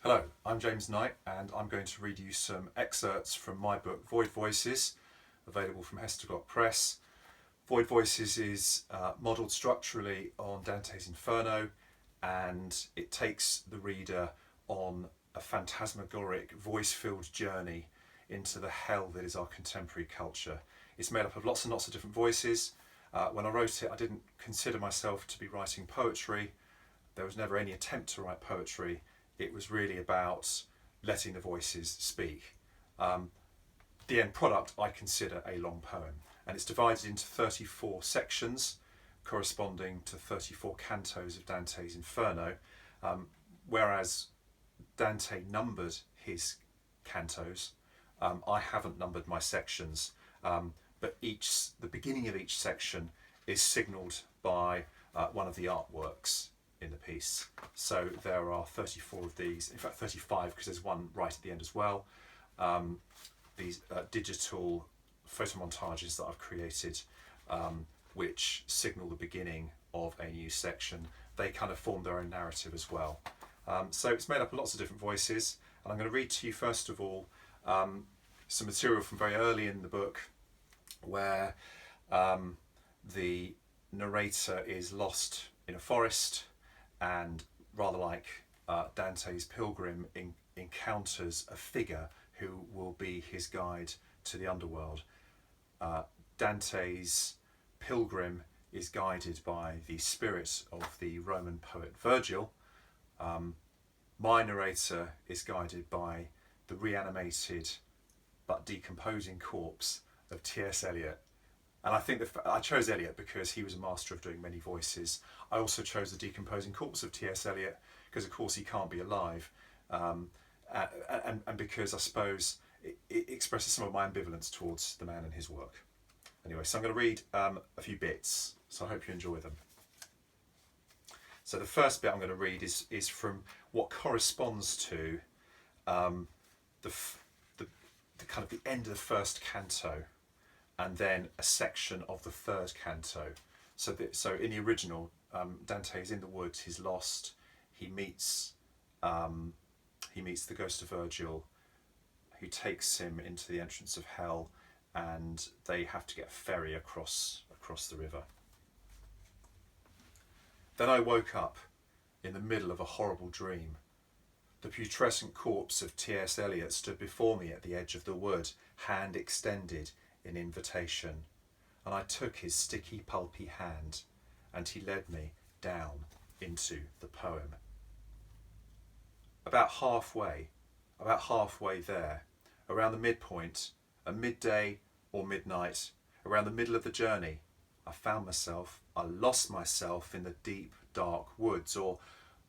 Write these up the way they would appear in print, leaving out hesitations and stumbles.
Hello, I'm James Knight and I'm going to read you some excerpts from my book Void Voices, available from Hesterglock Press. Void Voices is modelled structurally on Dante's Inferno, and it takes the reader on a phantasmagoric, voice-filled journey into the hell that is our contemporary culture. It's made up of lots and lots of different voices. When I wrote it, I didn't consider myself to be writing poetry. There was never any attempt to write poetry. It was really about letting the voices speak. The end product I consider a long poem, and it's divided into 34 sections corresponding to 34 cantos of Dante's Inferno, whereas Dante numbered his cantos. I haven't numbered my sections, but the beginning of each section is signalled by one of the artworks in the piece. So there are 34 of these, in fact 35, because there's one right at the end as well. These digital photomontages that I've created, which signal the beginning of a new section. They kind of form their own narrative as well. So it's made up of lots of different voices, and I'm going to read to you first of all some material from very early in the book, where the narrator is lost in a forest, and rather like Dante's pilgrim encounters a figure who will be his guide to the underworld. Dante's pilgrim is guided by the spirit of the Roman poet Virgil. My narrator is guided by the reanimated but decomposing corpse of T.S. Eliot. And I think I chose Eliot because he was a master of doing many voices. I also chose the decomposing corpse of T.S. Eliot because, of course, he can't be alive, and because I suppose it expresses some of my ambivalence towards the man and his work. Anyway, so I'm going to read a few bits, so I hope you enjoy them. So the first bit I'm going to read is from what corresponds to the kind of the end of the first canto, and then a section of the third canto. So in the original, Dante is in the woods. He's lost. He meets the ghost of Virgil, who takes him into the entrance of hell, and they have to get a ferry across the river. Then I woke up in the middle of a horrible dream. The putrescent corpse of T.S. Eliot stood before me at the edge of the wood, hand extended in invitation, and I took his sticky, pulpy hand, and he led me down into the poem. About halfway there, around the midpoint, at midday or midnight, around the middle of the journey, I lost myself in the deep, dark woods, or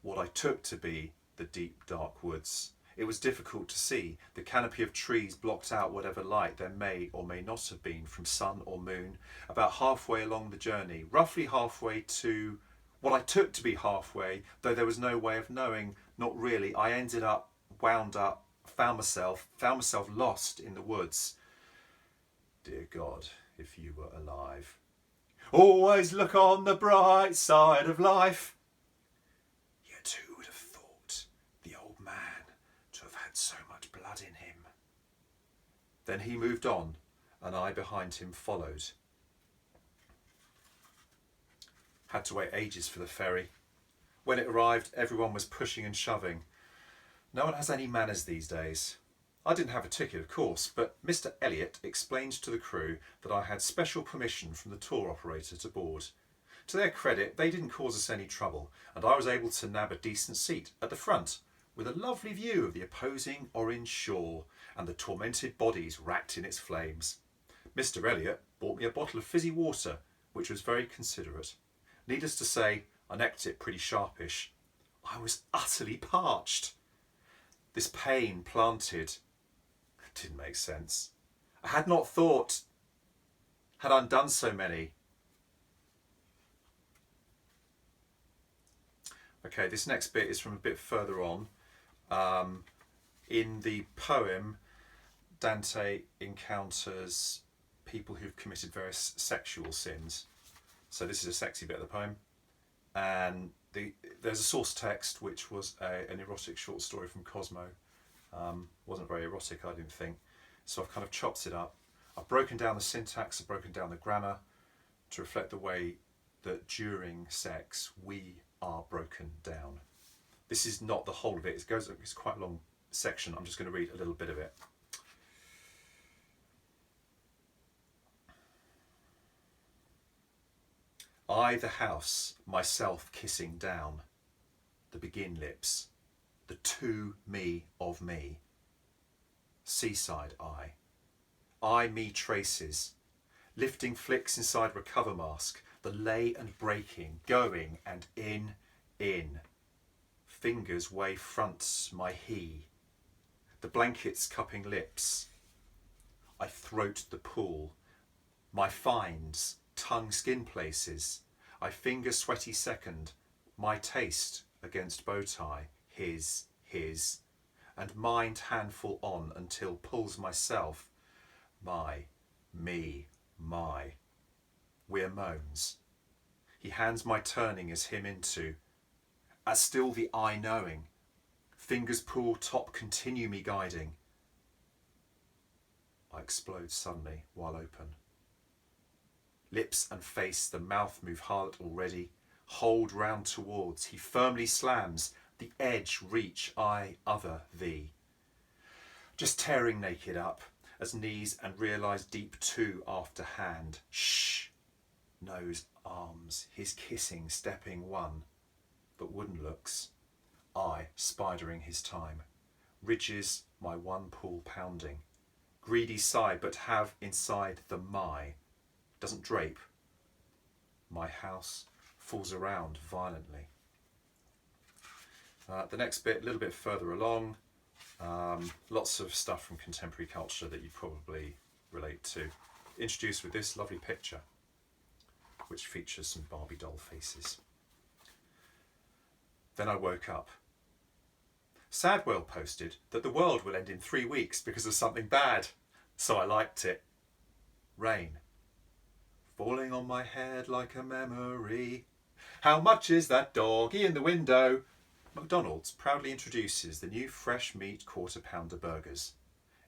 what I took to be the deep, dark woods. It was difficult to see. The canopy of trees blocked out whatever light there may or may not have been from sun or moon. About halfway along the journey, roughly halfway to what I took to be halfway, though there was no way of knowing, not really, I ended up, wound up, found myself lost in the woods. Dear God, if you were alive. Always look on the bright side of life. Yet who would have thought the old man to have had so much blood in him? Then he moved on, and I behind him followed. Had to wait ages for the ferry. When it arrived, everyone was pushing and shoving. No one has any manners these days. I didn't have a ticket, of course, but Mr. Eliot explained to the crew that I had special permission from the tour operator to board. To their credit, they didn't cause us any trouble, and I was able to nab a decent seat at the front, with a lovely view of the opposing orange shore and the tormented bodies racked in its flames. Mr. Eliot bought me a bottle of fizzy water, which was very considerate. Needless to say, I necked it pretty sharpish. I was utterly parched. This pain planted didn't make sense. I had not thought, had undone so many. Okay, this next bit is from a bit further on. In the poem, Dante encounters people who've committed various sexual sins. So this is a sexy bit of the poem. and there's a source text which was an erotic short story from Cosmo. Wasn't very erotic, I didn't think. So I've kind of chopped it up. I've broken down the syntax, I've broken down the grammar to reflect the way that during sex we are broken down. This is not the whole of it. It's quite a long section. I'm just going to read a little bit of it. I, the house, myself kissing down, the begin lips, the to me of me. Seaside I, me traces, lifting flicks inside recover mask, the lay and breaking, going and in. Fingers wave fronts my he, the blankets cupping lips. I throat the pool, my finds, tongue skin places. I finger sweaty second, my taste against bow tie, his, and mind handful on until pulls myself, my, me, my. We're moans. He hands my turning as him into, as still the I knowing. Fingers pull top continue me guiding. I explode suddenly while open. Lips and face, the mouth move hard already. Hold round towards, he firmly slams. The edge reach, I, other, thee. Just tearing naked up, as knees and realise deep two after hand. Shh. Nose, arms, his kissing, stepping one. But wooden looks. I, spidering his time. Ridges, my one pull pounding. Greedy sigh, but have inside the my. Doesn't drape. My house falls around violently. The next bit, a little bit further along, lots of stuff from contemporary culture that you probably relate to. Introduced with this lovely picture, which features some Barbie doll faces. Then I woke up. Sadwell posted that the world will end in 3 weeks because of something bad, so I liked it. Rain. Falling on my head like a memory. How much is that doggy in the window? McDonald's proudly introduces the new fresh meat quarter pounder burgers.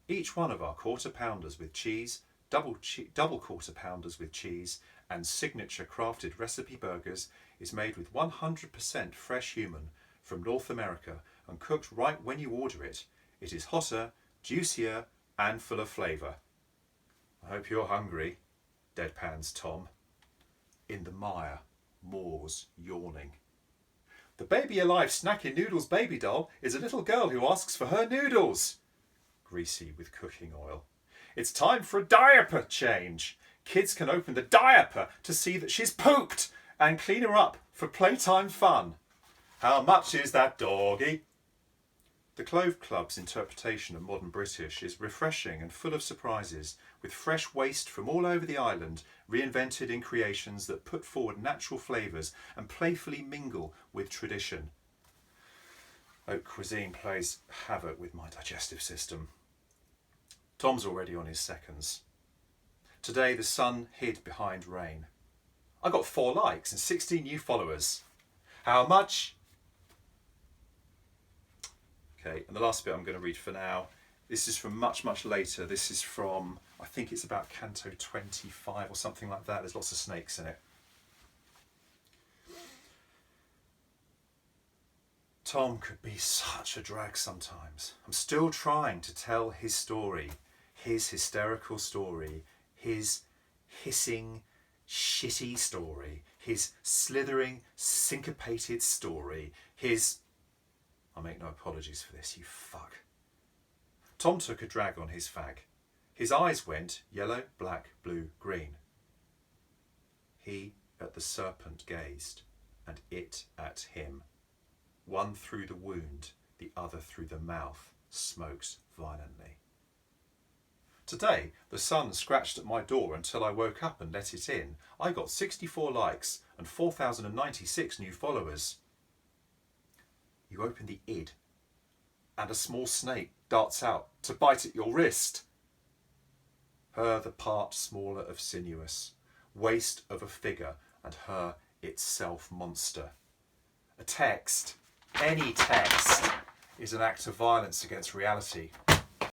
Each one of our quarter pounders with cheese, double quarter pounders with cheese, and signature crafted recipe burgers is made with 100% fresh human from North America and cooked right when you order it. It is hotter, juicier, and full of flavour. I hope you're hungry, deadpans Tom. In the mire, Moore's yawning. The Baby Alive Snacking Noodles baby doll is a little girl who asks for her noodles. Greasy with cooking oil. It's time for a diaper change. Kids can open the diaper to see that she's pooped and clean her up for playtime fun. How much is that doggy? The Clove Club's interpretation of modern British is refreshing and full of surprises, with fresh waste from all over the island, reinvented in creations that put forward natural flavours and playfully mingle with tradition. Haute cuisine plays havoc with my digestive system. Tom's already on his seconds. Today the sun hid behind rain. I got 4 likes and 16 new followers. How much? Okay, and the last bit I'm going to read for now. This is from much, much later. This is from, I think it's about Canto 25 or something like that. There's lots of snakes in it. Tom could be such a drag sometimes. I'm still trying to tell his story, his hysterical story, his hissing, shitty story, his slithering, syncopated story, his... I make no apologies for this, you fuck. Tom took a drag on his fag. His eyes went yellow, black, blue, green. He at the serpent gazed, and it at him. One through the wound, the other through the mouth, smoked violently. Today, the sun scratched at my door until I woke up and let it in. I got 64 likes and 4,096 new followers. You open the id, and a small snake darts out to bite at your wrist. Her the part smaller of sinuous, waist of a figure, and her itself monster. a text, any text, is an act of violence against reality.